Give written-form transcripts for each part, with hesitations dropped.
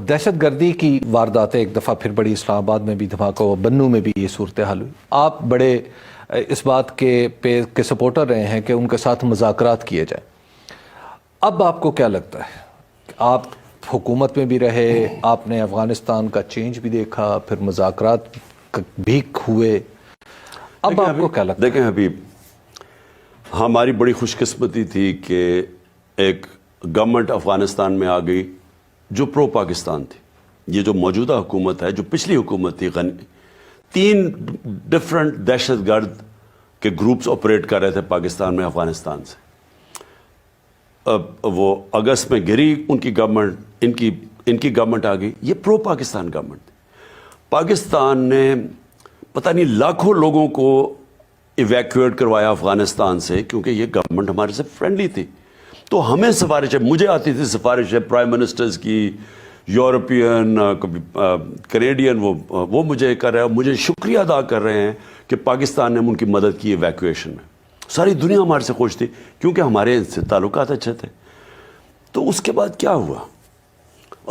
دہشت گردی کی وارداتیں ایک دفعہ پھر بڑی، اسلام آباد میں بھی دھماکہ ہوا، بنوں میں بھی یہ صورتحال ہوئی. آپ بڑے اس بات کے سپورٹر رہے ہیں کہ ان کے ساتھ مذاکرات کیے جائیں. اب آپ کو کیا لگتا ہے؟ آپ حکومت میں بھی رہے، آپ نے افغانستان کا چینج بھی دیکھا، پھر مذاکرات بھی ہوئے، اب آپ کو کیا لگتا ہے؟ دیکھیں حبیب، ہماری بڑی خوش قسمتی تھی کہ ایک گورنمنٹ افغانستان میں آ گئی جو پرو پاکستان تھی. یہ جو موجودہ حکومت ہے، جو پچھلی حکومت تھی، 3 ڈفرنٹ دہشت گرد کے گروپس آپریٹ کر رہے تھے پاکستان میں افغانستان سے. اب وہ اگست میں گری ان کی گورنمنٹ، ان کی گورنمنٹ آ گئی. یہ پرو پاکستان گورنمنٹ تھی. پاکستان نے پتہ نہیں لاکھوں لوگوں کو ایویکویٹ کروایا افغانستان سے، کیونکہ یہ گورنمنٹ ہمارے سے فرینڈلی تھی. تو ہمیں سفارشیں، مجھے آتی تھی سفارشیں پرائم منسٹرز کی، یورپین، کینیڈین، وہ مجھے کر رہے ہیں، مجھے شکریہ ادا کر رہے ہیں کہ پاکستان نے ان کی مدد کی ایویکویشن میں. ساری دنیا ہمارے سے خوش تھی کیونکہ ہمارے ان سے تعلقات اچھے تھے. تو اس کے بعد کیا ہوا؟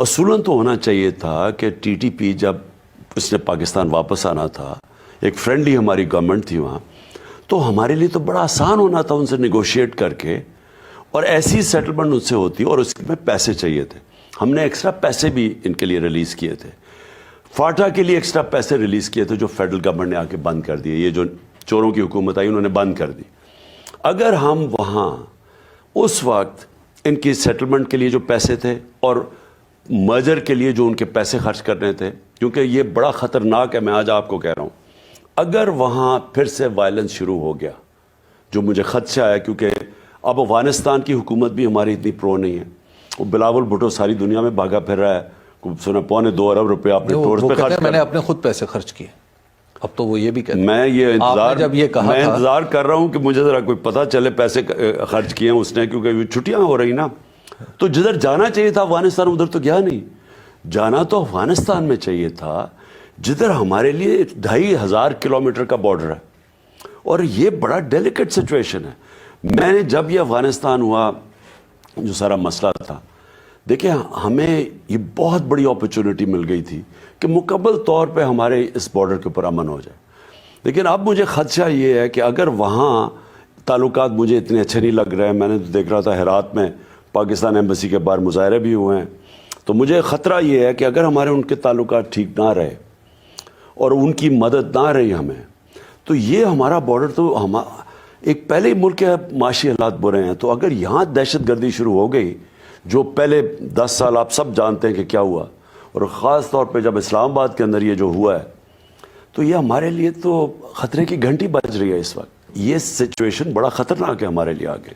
اصولاً تو ہونا چاہیے تھا کہ ٹی ٹی پی، جب اس نے پاکستان واپس آنا تھا، ایک فرینڈلی ہماری گورنمنٹ تھی وہاں، تو ہمارے لیے تو بڑا آسان ہونا تھا ان سے نیگوشیٹ کر کے، اور ایسی سیٹلمنٹ ان سے ہوتی، اور اس میں پیسے چاہیے تھے. ہم نے ایکسٹرا پیسے بھی ان کے لیے ریلیز کیے تھے. فاٹا کے لیے ایکسٹرا پیسے ریلیز کیے تھے جو فیڈرل گورنمنٹ نے آ کے بند کر دیے. یہ جو چوروں کی حکومت آئی، انہوں نے بند کر دی. اگر ہم وہاں اس وقت ان کی سیٹلمنٹ کے لیے جو پیسے تھے اور مرجر کے لیے جو ان کے پیسے خرچ کرنے تھے، کیونکہ یہ بڑا خطرناک ہے، میں آج آپ کو کہہ رہا ہوں، اگر وہاں پھر سے وائلنس شروع ہو گیا، جو مجھے خدشہ آیا، کیونکہ اب افغانستان کی حکومت بھی ہماری اتنی پرو نہیں ہے. وہ بلاول بھٹو ساری دنیا میں بھاگا پھر رہا ہے، سنا 2.25 ارب روپے آپ نے ٹورز پہ خرچ کر. میں نے اپنے خود پیسے خرچ کیے. اب تو وہ یہ بھی کہتے ہیں، میں یہ انتظار کر رہا ہوں کہ مجھے ذرا کوئی پتہ چلے پیسے خرچ کیے ہیں اس نے، کیونکہ چھٹیاں ہو رہی نا. تو جدھر جانا چاہیے تھا افغانستان، ادھر تو گیا نہیں. جانا تو افغانستان میں چاہیے تھا جدھر ہمارے لیے 2500 کلومیٹر کا بارڈر ہے، اور یہ بڑا ڈیلیکیٹ سچویشن ہے. میں نے جب یہ افغانستان ہوا، جو سارا مسئلہ تھا، دیکھیں ہمیں یہ بہت بڑی اپرچونٹی مل گئی تھی کہ مکمل طور پہ ہمارے اس بارڈر کے اوپر امن ہو جائے. لیکن اب مجھے خدشہ یہ ہے کہ اگر وہاں تعلقات مجھے اتنے اچھے نہیں لگ رہے ہیں، میں نے تو دیکھ رہا تھا ہرات میں پاکستان ایمبیسی کے باہر مظاہرے بھی ہوئے ہیں، تو مجھے خطرہ یہ ہے کہ اگر ہمارے ان کے تعلقات ٹھیک نہ رہے اور ان کی مدد نہ رہی ہمیں، تو یہ ہمارا بارڈر تو ایک پہلے ہی ملک کے معاشی حالات برے ہیں. تو اگر یہاں دہشت گردی شروع ہو گئی، جو پہلے 10 سال آپ سب جانتے ہیں کہ کیا ہوا، اور خاص طور پہ جب اسلام آباد کے اندر یہ جو ہوا ہے، تو یہ ہمارے لیے تو خطرے کی گھنٹی بج رہی ہے اس وقت. یہ سچویشن بڑا خطرناک ہے ہمارے لیے آگے.